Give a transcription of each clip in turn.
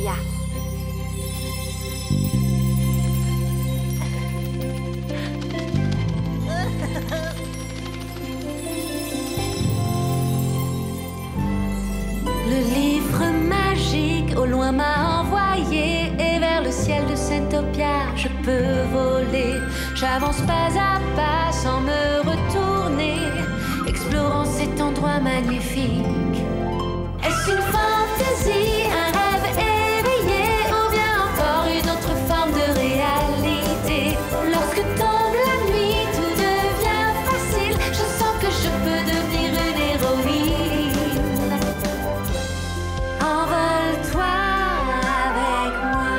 Mia. Le livre magique au loin m'a envoyé, et vers le ciel de Saintopia je peux voler. J'avance pas à pas sans me retourner, explorant cet endroit magnifique. Est-ce une fantaisie, un rêve éveillé, ou bien encore une autre forme de réalité? Lorsque tombe la nuit, tout devient facile. Je sens que je peux devenir une héroïne. Envole-toi avec moi.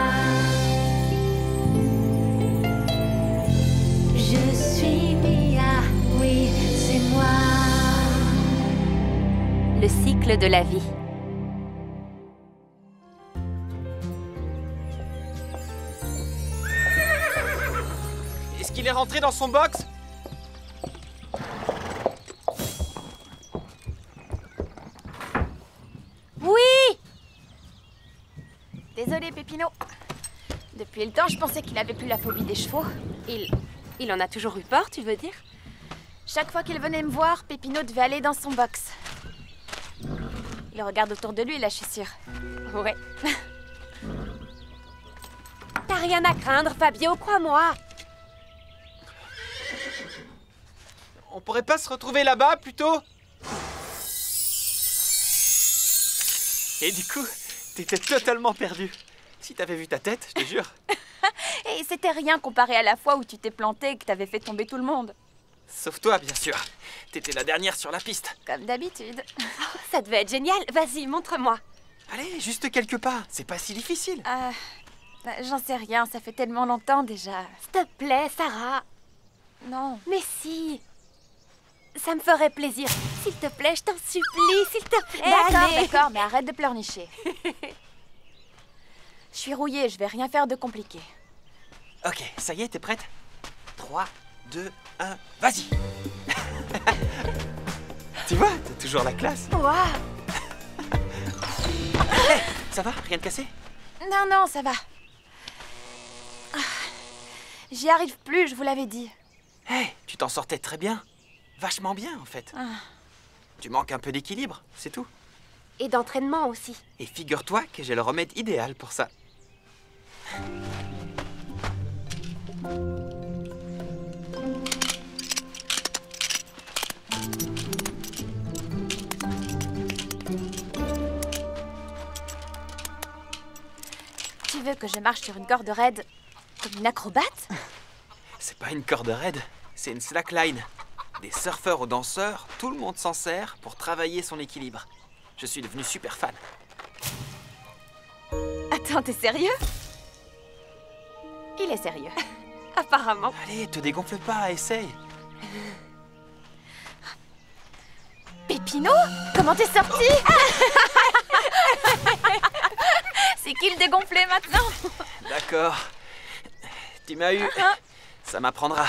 Je suis Mia, oui, c'est moi. Le cycle de la vie. Est-ce qu'il est rentré dans son box? Oui! Désolé, Pépino. Depuis le temps, je pensais qu'il avait plus la phobie des chevaux. Il en a toujours eu peur, tu veux dire? Chaque fois qu'il venait me voir, Pépino devait aller dans son box. Il regarde autour de lui, là, je suis sûre. Ouais. T'as rien à craindre, Fabio, crois-moi. On pourrait pas se retrouver là-bas, plutôt? Et du coup, t'étais totalement perdu. Si t'avais vu ta tête, je te jure. Et c'était rien comparé à la fois où tu t'es planté et que t'avais fait tomber tout le monde. Sauf toi, bien sûr. T'étais la dernière sur la piste. Comme d'habitude. Ça devait être génial. Vas-y, montre-moi. Allez, juste quelques pas. C'est pas si difficile. J'en sais rien, ça fait tellement longtemps déjà. S'il te plaît, Sarah. Non. Mais si. Ça me ferait plaisir. S'il te plaît, je t'en supplie, s'il te plaît. Allez. D'accord, mais arrête de pleurnicher. Je suis rouillée, je vais rien faire de compliqué. Ok, ça y est, t'es prête? 3, 2, 1, vas-y. Tu vois, t'as toujours la classe. Waouh! Hey, ça va? Rien de cassé? Non, non, ça va. J'y arrive plus, je vous l'avais dit. Hey, tu t'en sortais très bien. Vachement bien, en fait. Tu manques un peu d'équilibre, c'est tout. Et d'entraînement aussi. Et figure-toi que j'ai le remède idéal pour ça. Tu veux que je marche sur une corde raide comme une acrobate? C'est pas une corde raide, c'est une slackline. Des surfeurs aux danseurs, tout le monde s'en sert pour travailler son équilibre. Je suis devenu super fan. Attends, t'es sérieux? Il est sérieux. Apparemment. Allez, te dégonfle pas, essaye. Pépino? Comment t'es sorti? C'est qui le dégonflé maintenant? D'accord. Tu m'as eu. Ça m'apprendra.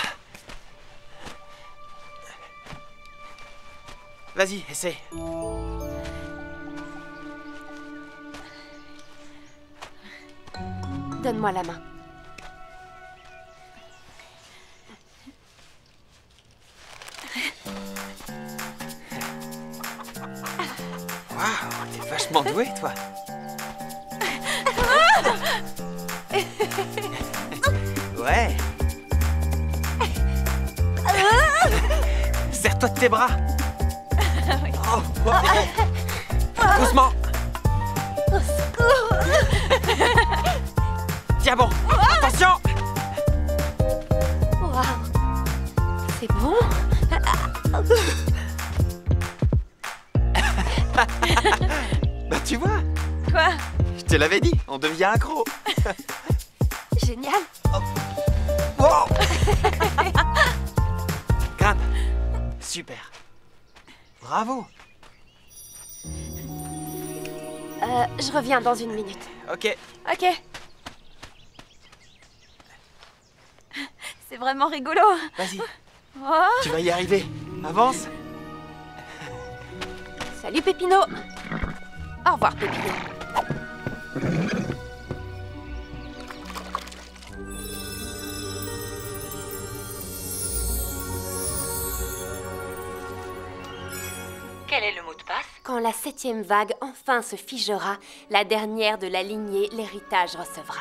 Vas-y, essaye. Donne-moi la main. Waouh, t'es vachement doué, toi. Ouais. Serre-toi de tes bras. Oh, oh. Doucement. Tiens bon. Attention. Waouh. C'est bon. Bah tu vois, Quoi? je te l'avais dit, on devient accro. Génial. Wow. Grimpe. Super. Bravo. Je reviens dans une minute. Ok. Ok. C'est vraiment rigolo. Vas-y, Oh. tu vas y arriver. Avance. Salut Pépino. Au revoir Pépino. la 7e vague enfin se figera, la dernière de la lignée l'héritage recevra.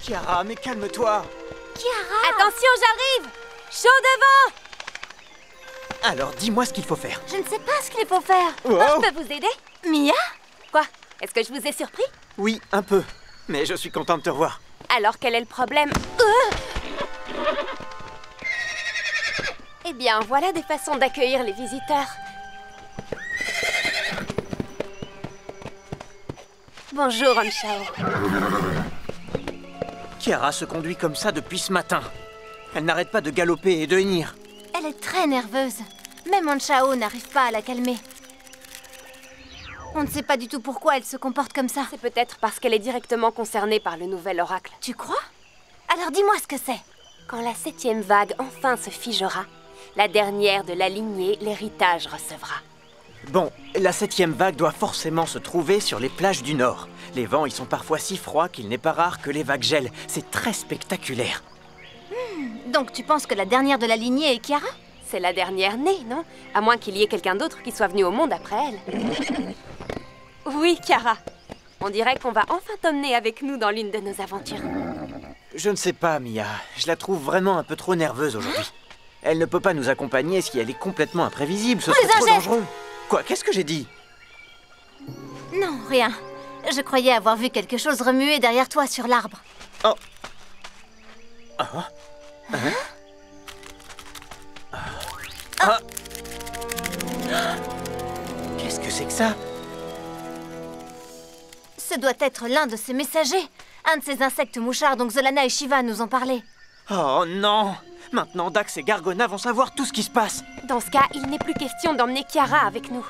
Kiara, mais calme-toi. Kiara! Attention, j'arrive! Chaud devant! Alors, dis-moi ce qu'il faut faire. Je ne sais pas ce qu'il faut faire. Oh. Je peux vous aider? Mia? Quoi? Est-ce que je vous ai surpris? Oui, un peu. Mais je suis content de te revoir. Alors, quel est le problème? Eh bien, voilà des façons d'accueillir les visiteurs. Bonjour, Anshao. Kiara se conduit comme ça depuis ce matin. Elle n'arrête pas de galoper et de hennir. Elle est très nerveuse. Même Anshao n'arrive pas à la calmer. On ne sait pas du tout pourquoi elle se comporte comme ça. C'est peut-être parce qu'elle est directement concernée par le nouvel oracle. Tu crois? Alors dis-moi ce que c'est. Quand la 7e vague enfin se figera, la dernière de la lignée l'héritage recevra. Bon, la 7e vague doit forcément se trouver sur les plages du Nord. Les vents y sont parfois si froids qu'il n'est pas rare que les vagues gèlent. C'est très spectaculaire. Donc tu penses que la dernière de la lignée est Kiara? C'est la dernière née, non? À moins qu'il y ait quelqu'un d'autre qui soit venu au monde après elle. Oui, Kiara. On dirait qu'on va enfin t'emmener avec nous dans l'une de nos aventures. Je ne sais pas, Mia. Je la trouve vraiment un peu trop nerveuse aujourd'hui. Elle ne peut pas nous accompagner si elle est complètement imprévisible. Ce serait trop dangereux. Quoi? Qu'est-ce que j'ai dit? Non, rien. Je croyais avoir vu quelque chose remuer derrière toi sur l'arbre. Oh. Ah. Hein? Ah. Qu'est-ce que c'est que ça? Ce doit être l'un de ces messagers. Un de ces insectes mouchards dont Xolana et Shiva nous ont parlé. Oh non! Maintenant, Dax et Gargona vont savoir tout ce qui se passe. Dans ce cas, il n'est plus question d'emmener Kiara avec nous.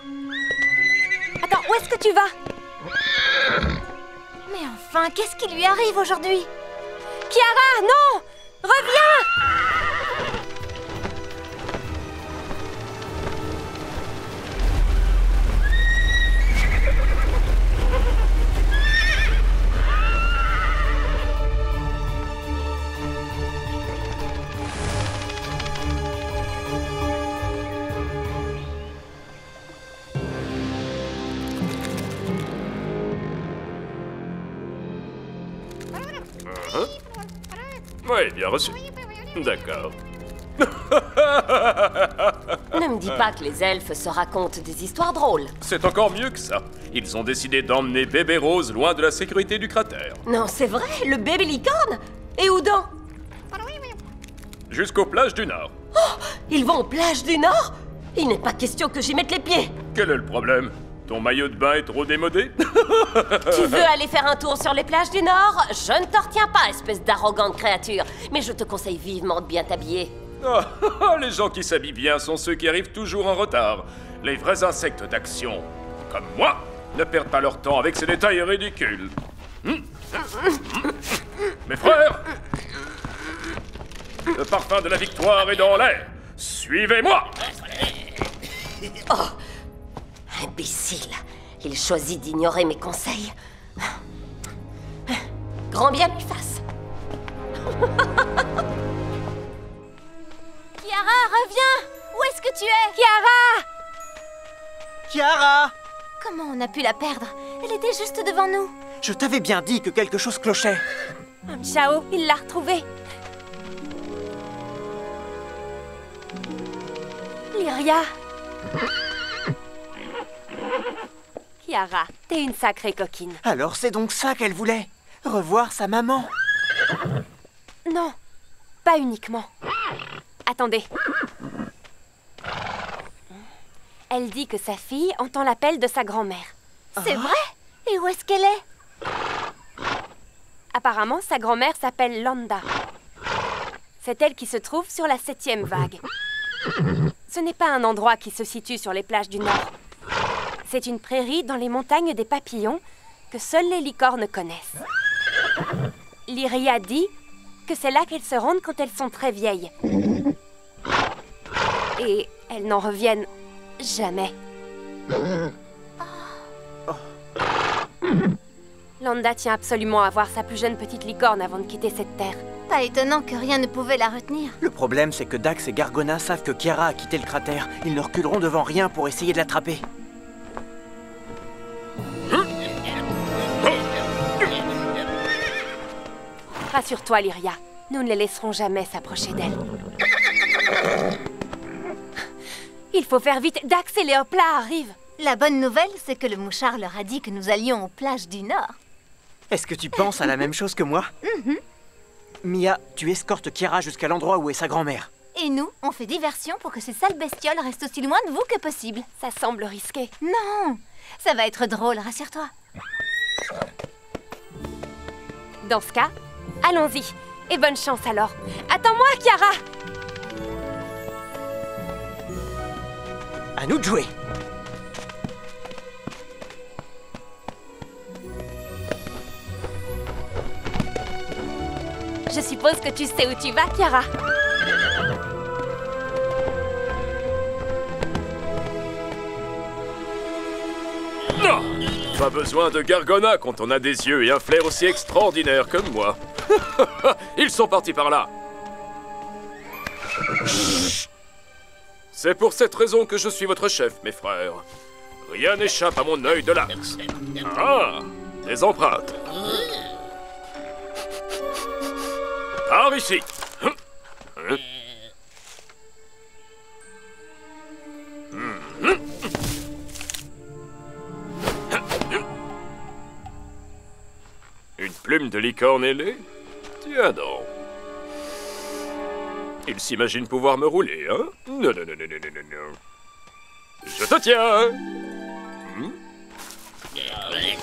Attends, où est-ce que tu vas? Mais enfin, qu'est-ce qui lui arrive aujourd'hui? Kiara, non! Reviens! Oui, bien reçu. D'accord. Ne me dis pas que les elfes se racontent des histoires drôles. C'est encore mieux que ça. Ils ont décidé d'emmener bébé Rose loin de la sécurité du cratère. Non, c'est vrai, le bébé licorne? Et où donc? Jusqu'aux plages du Nord. Oh, ils vont aux plages du Nord? Il n'est pas question que j'y mette les pieds. Quel est le problème? Ton maillot de bain est trop démodé? Tu veux aller faire un tour sur les plages du Nord? Je ne t'en retiens pas, espèce d'arrogante créature. Mais je te conseille vivement de bien t'habiller. Oh, les gens qui s'habillent bien sont ceux qui arrivent toujours en retard. Les vrais insectes d'action, comme moi, ne perdent pas leur temps avec ces détails ridicules. Mes frères, le parfum de la victoire est dans l'air. Suivez-moi! Oh, imbécile. Il choisit d'ignorer mes conseils. Grand bien lui fasse. Kiara, reviens! Où est-ce que tu es? Kiara! Kiara! Comment on a pu la perdre? Elle était juste devant nous. Je t'avais bien dit que quelque chose clochait. Anshao, il l'a retrouvée. Lyria. Kiara, t'es une sacrée coquine. Alors c'est donc ça qu'elle voulait? Revoir sa maman? Non, pas uniquement. Attendez. Elle dit que sa fille entend l'appel de sa grand-mère. C'est vrai? Et où est-ce qu'elle est? Apparemment, sa grand-mère s'appelle Landa. C'est elle qui se trouve sur la 7e vague. Ce n'est pas un endroit qui se situe sur les plages du Nord, C'est une prairie dans les montagnes des papillons que seules les licornes connaissent. Lyria dit que c'est là qu'elles se rendent quand elles sont très vieilles. Et elles n'en reviennent jamais. Landa tient absolument à voir sa plus jeune petite licorne avant de quitter cette terre. Pas étonnant que rien ne pouvait la retenir. Le problème, c'est que Dax et Gargona savent que Kiara a quitté le cratère. Ils ne reculeront devant rien pour essayer de l'attraper. Rassure-toi, Lyria. Nous ne les laisserons jamais s'approcher d'elle. Il faut faire vite. Dax et Léopla arrivent. La bonne nouvelle, c'est que le mouchard leur a dit que nous allions aux plages du Nord. Est-ce que tu penses à la même chose que moi? Mia, tu escortes Kiara jusqu'à l'endroit où est sa grand-mère. Et nous, on fait diversion pour que ces sales bestioles restent aussi loin de vous que possible. Ça semble risqué. Non, ça va être drôle, rassure-toi. Dans ce cas, allons-y. Et bonne chance alors. Attends-moi, Kiara! À nous de jouer. Je suppose que tu sais où tu vas, Kiara. Non! Pas besoin de Gargona quand on a des yeux et un flair aussi extraordinaire comme moi. Ils sont partis par là. C'est pour cette raison que je suis votre chef, mes frères. Rien n'échappe à mon œil de lynx. Ah! Des empreintes. Par ici. Une plume de licorne ailée? Tiens donc. Il s'imagine pouvoir me rouler, hein? Non, non, non, non, non, non, non. Je te tiens!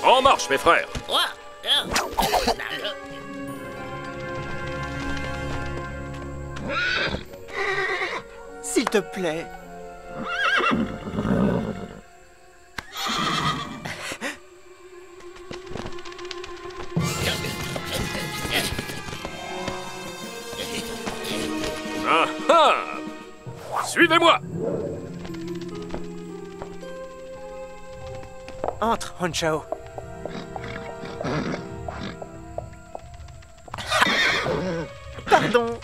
En marche, mes frères! S'il te plaît. Ah ah! Suivez-moi! Entre, Honchao. Pardon.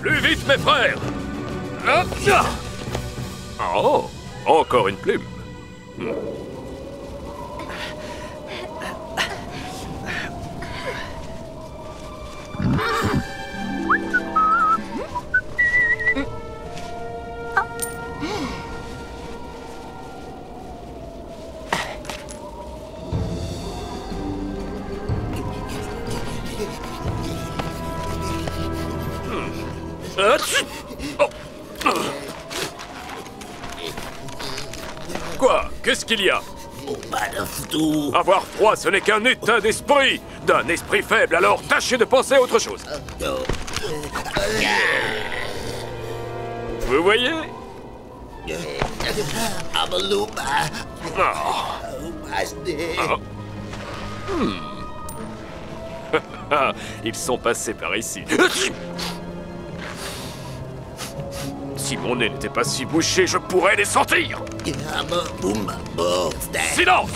Plus vite, mes frères! Hop là! Oh! Encore une plume. Quoi? Qu'est-ce qu'il y a? Avoir froid, ce n'est qu'un état d'esprit. D'un esprit faible, alors tâchez de penser à autre chose. Vous voyez? Ils sont passés par ici. Si mon nez n'était pas si bouché, je pourrais les sentir. Silence!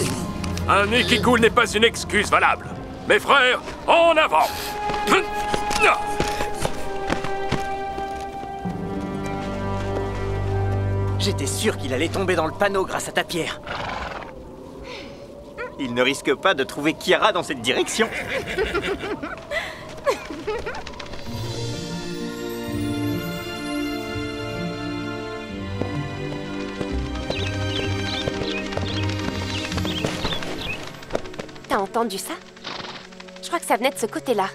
Un nez qui coule n'est pas une excuse valable. Mes frères, en avant! J'étais sûr qu'il allait tomber dans le panneau grâce à ta pierre. Il ne risque pas de trouver Kiara dans cette direction. T'as entendu ça? Je crois que ça venait de ce côté-là.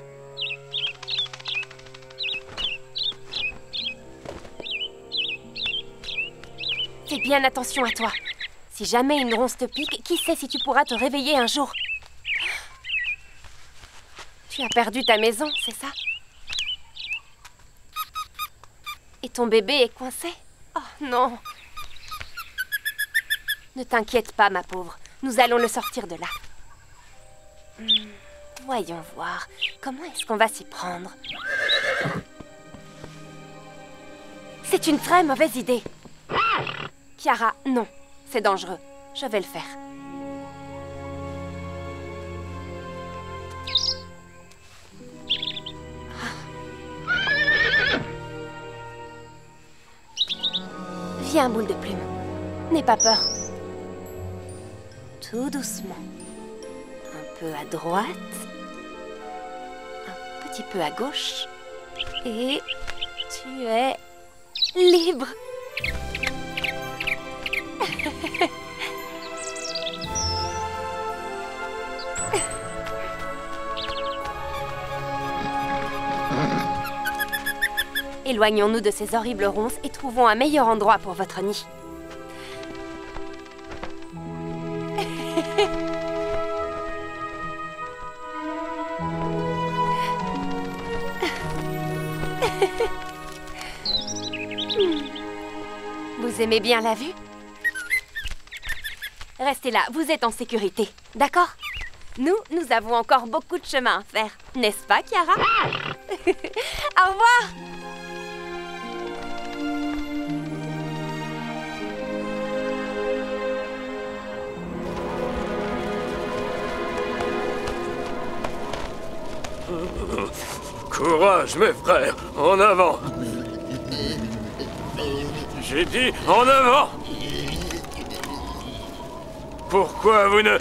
Fais bien attention à toi. Si jamais une ronce te pique, qui sait si tu pourras te réveiller un jour? Tu as perdu ta maison, c'est ça? Et ton bébé est coincé? non. Ne t'inquiète pas, ma pauvre. Nous allons le sortir de là. Voyons voir. Comment est-ce qu'on va s'y prendre? C'est une très mauvaise idée. Chiara, non. C'est dangereux. Je vais le faire. Viens, boule de plume. N'aie pas peur. Tout doucement. Un peu à droite. Un petit peu à gauche. Et tu es libre. Éloignons-nous de ces horribles ronces et trouvons un meilleur endroit pour votre nid. Vous aimez bien la vue? Restez là, vous êtes en sécurité, d'accord? Nous avons encore beaucoup de chemin à faire, n'est-ce pas, Chiara? Au revoir! Courage, mes frères, en avant! J'ai dit en avant! Pourquoi vous ne...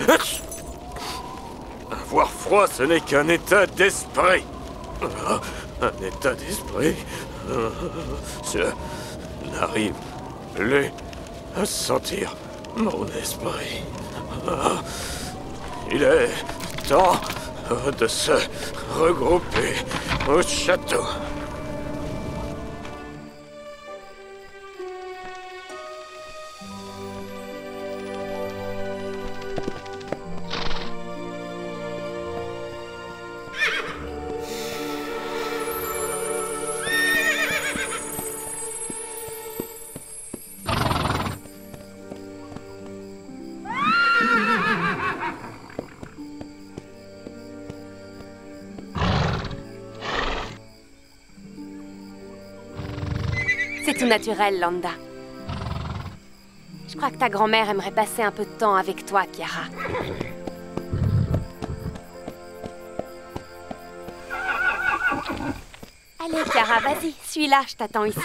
Avoir froid, ce n'est qu'un état d'esprit. Un état d'esprit? Je n'arrive plus à sentir mon esprit. Il est temps de se regrouper au château. C'est tout naturel, Landa. Je crois que ta grand-mère aimerait passer un peu de temps avec toi, Chiara. Allez, Chiara, vas-y, suis-là, je t'attends ici.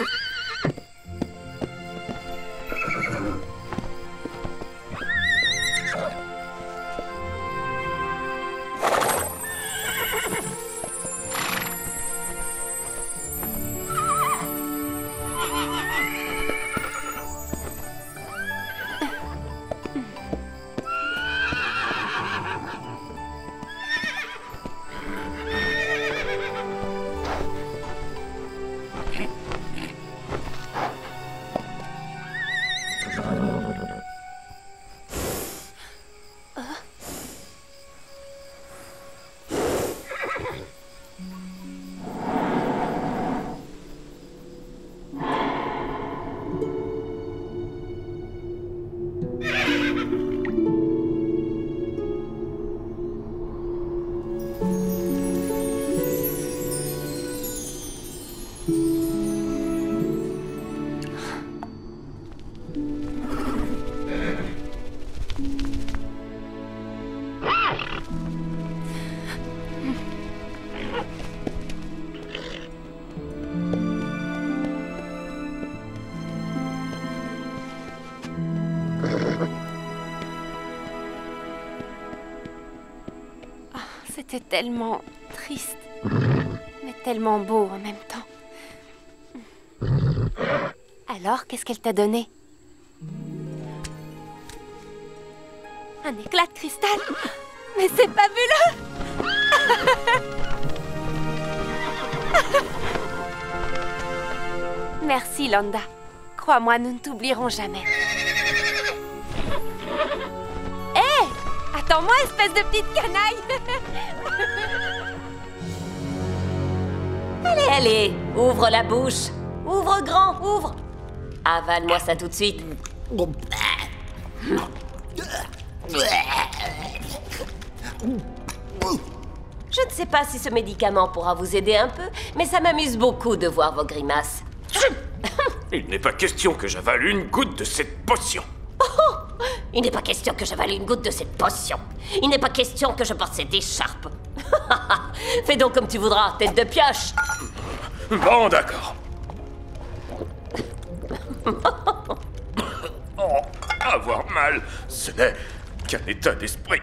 C'était tellement triste, mais tellement beau en même temps. Alors, qu'est-ce qu'elle t'a donné? Un éclat de cristal? Mais c'est fabuleux! Merci, Landa. Crois-moi, nous ne t'oublierons jamais. Hé! Attends-moi, espèce de petite canaille! Allez, allez, ouvre la bouche. Ouvre grand, ouvre. Avale-moi ça tout de suite. Je ne sais pas si ce médicament pourra vous aider un peu, mais ça m'amuse beaucoup de voir vos grimaces. Il n'est pas question que j'avale une goutte de cette potion. Il n'est pas question que j'avale une goutte de cette potion. Il n'est pas question que je porte cette écharpe. Fais donc comme tu voudras, tête de pioche. Bon, d'accord. Oh, avoir mal, ce n'est qu'un état d'esprit.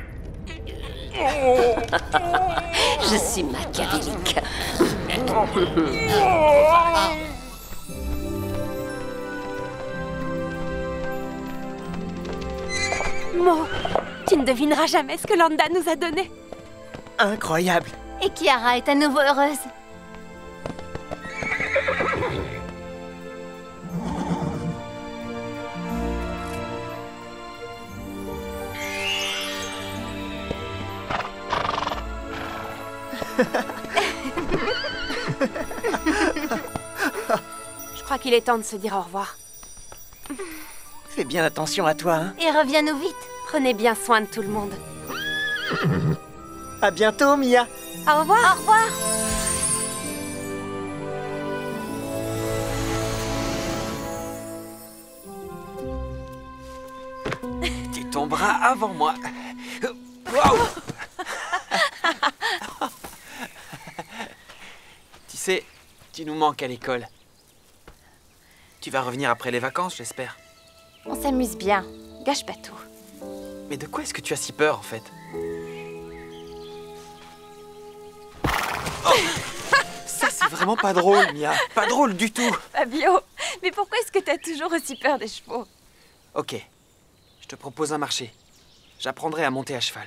Je suis machiavélique. Mo, tu ne devineras jamais ce que Landa nous a donné. Incroyable. Et Kiara est à nouveau heureuse. Je crois qu'il est temps de se dire au revoir. Fais bien attention à toi, hein. Et reviens-nous vite. Prenez bien soin de tout le monde. À bientôt, Mia. Au revoir. Au revoir. Tu tomberas avant moi. Wow. Tu sais, tu nous manques à l'école. Tu vas revenir après les vacances, j'espère. On s'amuse bien. Gâche pas tout. Mais de quoi est-ce que tu as si peur, en fait? Oh. Ça, c'est vraiment pas drôle, Mia. Pas drôle du tout. Fabio, mais pourquoi est-ce que t'as toujours aussi peur des chevaux? Ok, je te propose un marché. J'apprendrai à monter à cheval.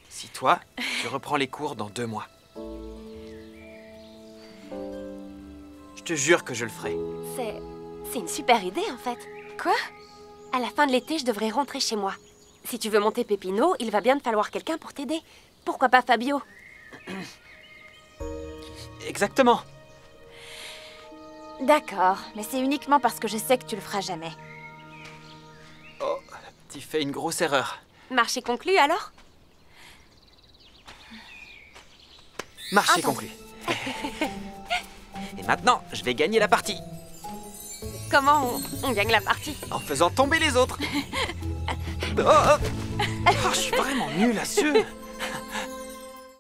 Si toi, tu reprends les cours dans 2 mois. Je te jure que je le ferai. C'est une super idée, en fait. Quoi? À la fin de l'été, je devrais rentrer chez moi. Si tu veux monter Pépino, il va bien te falloir quelqu'un pour t'aider. Pourquoi pas Fabio? Exactement. D'accord, mais c'est uniquement parce que je sais que tu le feras jamais. Oh, tu fais une grosse erreur. Marché conclu, alors? Marché conclu. Et maintenant, je vais gagner la partie. Comment on gagne la partie? En faisant tomber les autres. Oh, oh. Oh, je suis vraiment nul à ce jeu.